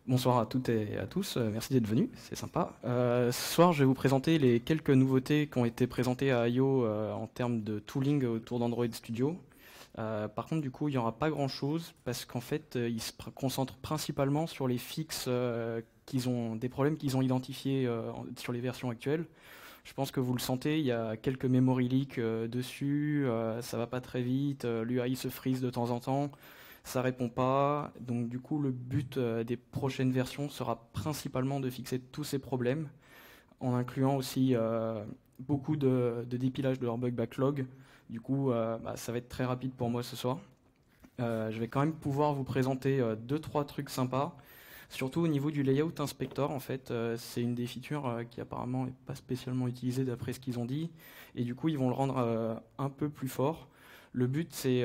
Bonsoir à toutes et à tous, merci d'être venus, c'est sympa. Ce soir, je vais vous présenter les quelques nouveautés qui ont été présentées à I.O. En termes de tooling autour d'Android Studio. Par contre, du coup, il n'y aura pas grand-chose parce qu'en fait, ils se concentrent principalement sur les fixes des problèmes qu'ils ont identifiés sur les versions actuelles. Je pense que vous le sentez, il y a quelques memory leaks dessus, ça va pas très vite, l'UI se freeze de temps en temps. Ça répond pas, donc du coup le but des prochaines versions sera principalement de fixer tous ces problèmes, en incluant aussi beaucoup de dépilage de leur bug backlog. Du coup, ça va être très rapide pour moi ce soir. Je vais quand même pouvoir vous présenter deux trois trucs sympas, surtout au niveau du layout inspector. En fait, c'est une des features qui apparemment n'est pas spécialement utilisée d'après ce qu'ils ont dit, et du coup ils vont le rendre un peu plus fort. Le but, c'est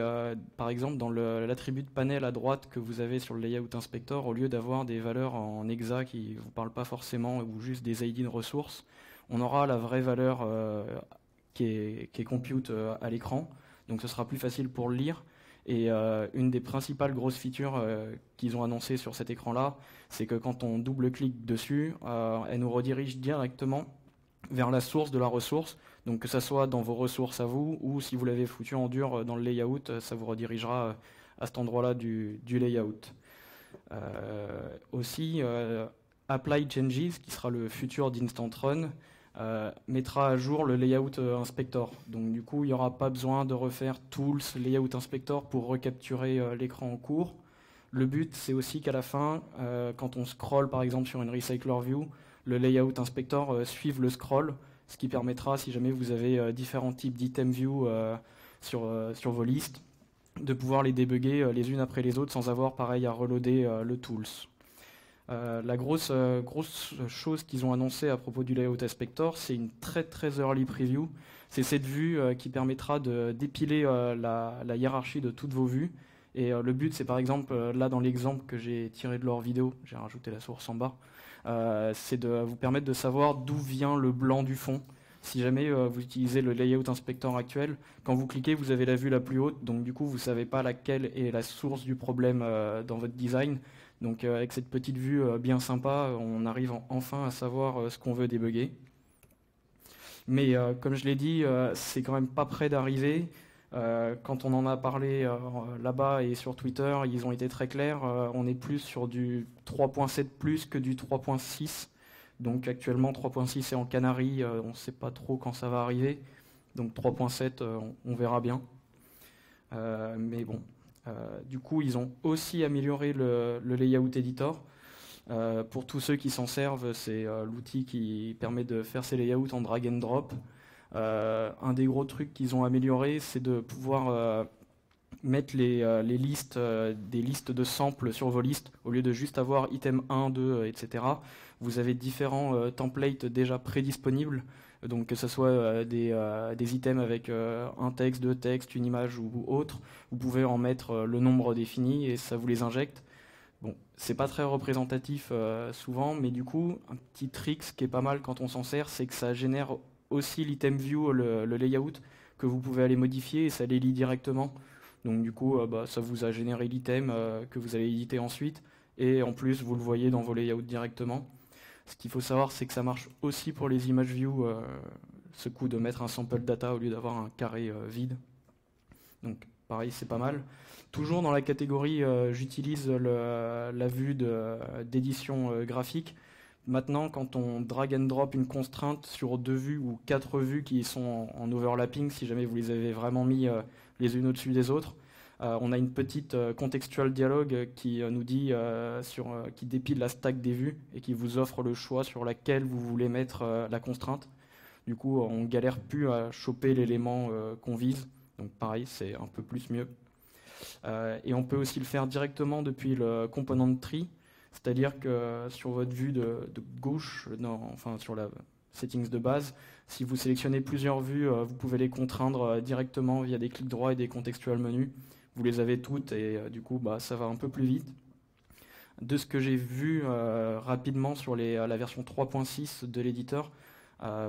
par exemple dans l'attribut de panel à droite que vous avez sur le layout inspector, au lieu d'avoir des valeurs en hexa qui ne vous parlent pas forcément ou juste des ID de ressources, on aura la vraie valeur qui est compute à l'écran. Donc ce sera plus facile pour le lire. Et une des principales grosses features qu'ils ont annoncées sur cet écran-là, c'est que quand on double-clique dessus, elle nous redirige directement vers la source de la ressource. Donc que ça soit dans vos ressources à vous, ou si vous l'avez foutu en dur dans le layout, ça vous redirigera à cet endroit-là du layout. Aussi, Apply Changes, qui sera le futur d'Instant Run, mettra à jour le layout inspector. Donc du coup, il n'y aura pas besoin de refaire Tools, layout inspector pour recapturer l'écran en cours. Le but, c'est aussi qu'à la fin, quand on scrolle par exemple sur une recycler view, le layout inspector suive le scroll, ce qui permettra, si jamais vous avez différents types d'item view sur vos listes, de pouvoir les débugger les unes après les autres sans avoir pareil à reloader le tools. La grosse chose qu'ils ont annoncé à propos du layout inspector, c'est une très très early preview. C'est cette vue qui permettra de dépiler la hiérarchie de toutes vos vues. Et le but, c'est par exemple, là dans l'exemple que j'ai tiré de leur vidéo, j'ai rajouté la source en bas, c'est de vous permettre de savoir d'où vient le blanc du fond. Si jamais vous utilisez le layout inspector actuel, quand vous cliquez, vous avez la vue la plus haute, donc du coup, vous ne savez pas laquelle est la source du problème dans votre design. Donc avec cette petite vue bien sympa, on arrive enfin à savoir ce qu'on veut débugger. Mais comme je l'ai dit, c'est quand même pas près d'arriver. Quand on en a parlé là-bas et sur Twitter, ils ont été très clairs. On est plus sur du 3.7 plus que du 3.6. Donc actuellement 3.6 est en Canary, on ne sait pas trop quand ça va arriver. Donc 3.7, on verra bien. Mais bon, du coup, ils ont aussi amélioré le layout editor. Pour tous ceux qui s'en servent, c'est l'outil qui permet de faire ces layouts en drag and drop. Un des gros trucs qu'ils ont amélioré, c'est de pouvoir mettre les listes, des listes de samples sur vos listes. Au lieu de juste avoir item 1, 2, etc., vous avez différents templates déjà prédisponibles. Donc que ce soit des items avec un texte, deux textes, une image ou autre, vous pouvez en mettre le nombre défini et ça vous les injecte. Bon, c'est pas très représentatif souvent, mais du coup, un petit trick qui est pas mal quand on s'en sert, c'est que ça génère aussi l'item view, le layout, que vous pouvez aller modifier et ça les lit directement. Donc du coup, ça vous a généré l'item que vous allez éditer ensuite, et en plus, vous le voyez dans vos layouts directement. Ce qu'il faut savoir, c'est que ça marche aussi pour les image view, ce coup de mettre un sample data au lieu d'avoir un carré vide. Donc pareil, c'est pas mal. Toujours dans la catégorie, j'utilise la vue d'édition graphique. Maintenant, quand on drag and drop une contrainte sur deux vues ou quatre vues qui sont en overlapping, si jamais vous les avez vraiment mis les unes au-dessus des autres, on a une petite contextual dialogue qui nous dit qui dépile la stack des vues et qui vous offre le choix sur laquelle vous voulez mettre la contrainte. Du coup, on galère plus à choper l'élément qu'on vise. Donc pareil, c'est un peu plus mieux. Et on peut aussi le faire directement depuis le component tree, c'est-à-dire que sur votre vue de gauche, enfin sur la settings de base, si vous sélectionnez plusieurs vues, vous pouvez les contraindre directement via des clics droits et des contextual menus. Vous les avez toutes et du coup ça va un peu plus vite. De ce que j'ai vu rapidement sur la version 3.6 de l'éditeur,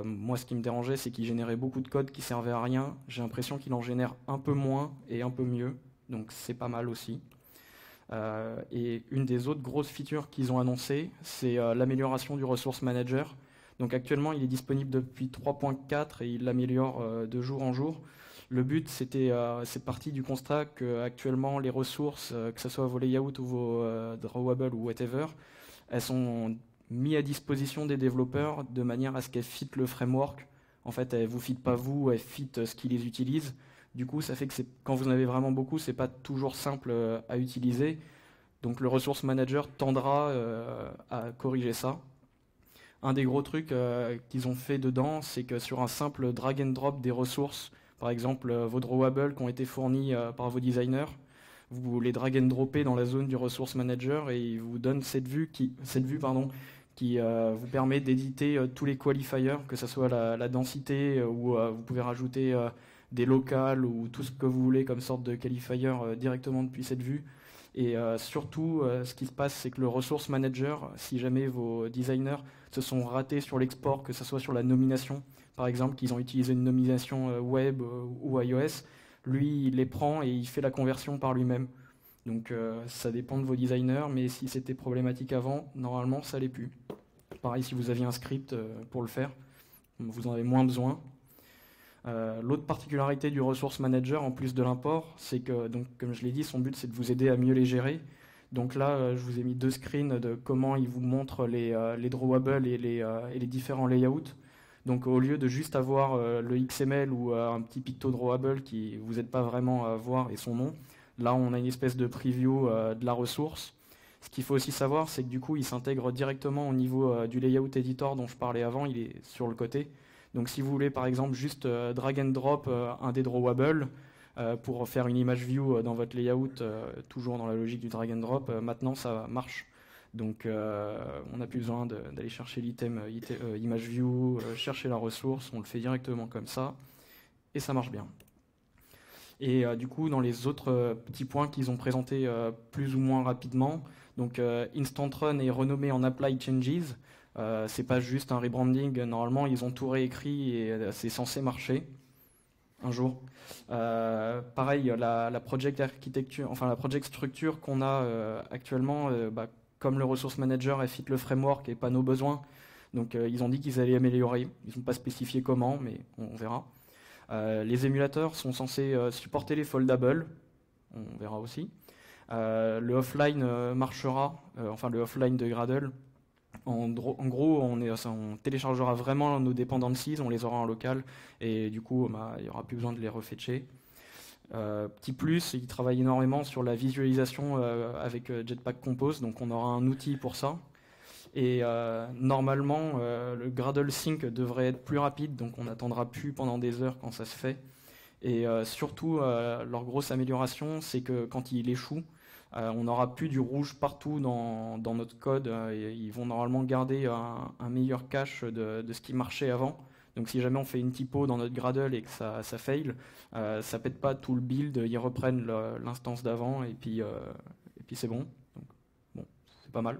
moi ce qui me dérangeait c'est qu'il générait beaucoup de code qui servait à rien. J'ai l'impression qu'il en génère un peu moins et un peu mieux, donc c'est pas mal aussi. Et une des autres grosses features qu'ils ont annoncées, c'est l'amélioration du Resource Manager. Donc actuellement, il est disponible depuis 3.4 et il l'améliore de jour en jour. Le but, c'est parti du constat que actuellement les ressources, que ce soit vos layouts ou vos drawables ou whatever, elles sont mises à disposition des développeurs de manière à ce qu'elles fit le framework. En fait, elles vous fit pas vous, elles fit ce qui les utilise. Du coup, ça fait que quand vous en avez vraiment beaucoup, c'est pas toujours simple à utiliser. Donc le Resource Manager tendra à corriger ça. Un des gros trucs qu'ils ont fait dedans, c'est que sur un simple drag and drop des ressources, par exemple vos drawables qui ont été fournis par vos designers, vous les drag and droppez dans la zone du Resource Manager et il vous donne cette vue qui vous permet d'éditer tous les qualifiers, que ce soit la densité ou vous pouvez rajouter des locales ou tout ce que vous voulez comme sorte de qualifier directement depuis cette vue. Et surtout, ce qui se passe, c'est que le Resource Manager, si jamais vos designers se sont ratés sur l'export, que ce soit sur la nomination, par exemple, qu'ils ont utilisé une nomination web ou iOS, lui, il les prend et il fait la conversion par lui-même. Donc ça dépend de vos designers, mais si c'était problématique avant, normalement, ça l'est plus. Pareil, si vous aviez un script pour le faire, vous en avez moins besoin. L'autre particularité du Resource Manager, en plus de l'import, c'est que, donc, comme je l'ai dit, son but c'est de vous aider à mieux les gérer. Donc là, je vous ai mis deux screens de comment il vous montre les drawables et les différents layouts. Donc au lieu de juste avoir le XML ou un petit picto drawable qui vous aide pas vraiment à voir et son nom, là on a une espèce de preview de la ressource. Ce qu'il faut aussi savoir, c'est que du coup il s'intègre directement au niveau du layout editor dont je parlais avant, il est sur le côté. Donc si vous voulez par exemple juste drag and drop un des drawables pour faire une image view dans votre layout, toujours dans la logique du drag and drop, maintenant ça marche. Donc on n'a plus besoin d'aller chercher l'item image view, chercher la ressource, on le fait directement comme ça et ça marche bien. Et du coup dans les autres petits points qu'ils ont présentés plus ou moins rapidement, donc Instant Run est renommé en Apply Changes. C'est pas juste un rebranding, normalement ils ont tout réécrit et c'est censé marcher un jour. Pareil, la project architecture, enfin la project structure qu'on a actuellement, comme le Resource Manager, elle fit le framework et pas nos besoins. Donc ils ont dit qu'ils allaient améliorer. Ils n'ont pas spécifié comment, mais on verra. Les émulateurs sont censés supporter les foldables. On verra aussi. Le offline marchera, enfin le offline de Gradle. En gros, on téléchargera vraiment nos dependencies, on les aura en local, et du coup, il n'y aura plus besoin de les refetcher. Petit plus, il travaille énormément sur la visualisation avec Jetpack Compose, donc on aura un outil pour ça. Et normalement, le Gradle Sync devrait être plus rapide, donc on n'attendra plus pendant des heures quand ça se fait. Et surtout, leur grosse amélioration, c'est que quand il échoue, on n'aura plus du rouge partout dans notre code. Et ils vont normalement garder un meilleur cache de ce qui marchait avant. Donc si jamais on fait une typo dans notre Gradle et que ça fail, ça pète pas tout le build, ils reprennent l'instance d'avant et puis c'est bon. Donc, bon, c'est pas mal.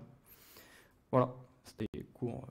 Voilà, c'était court.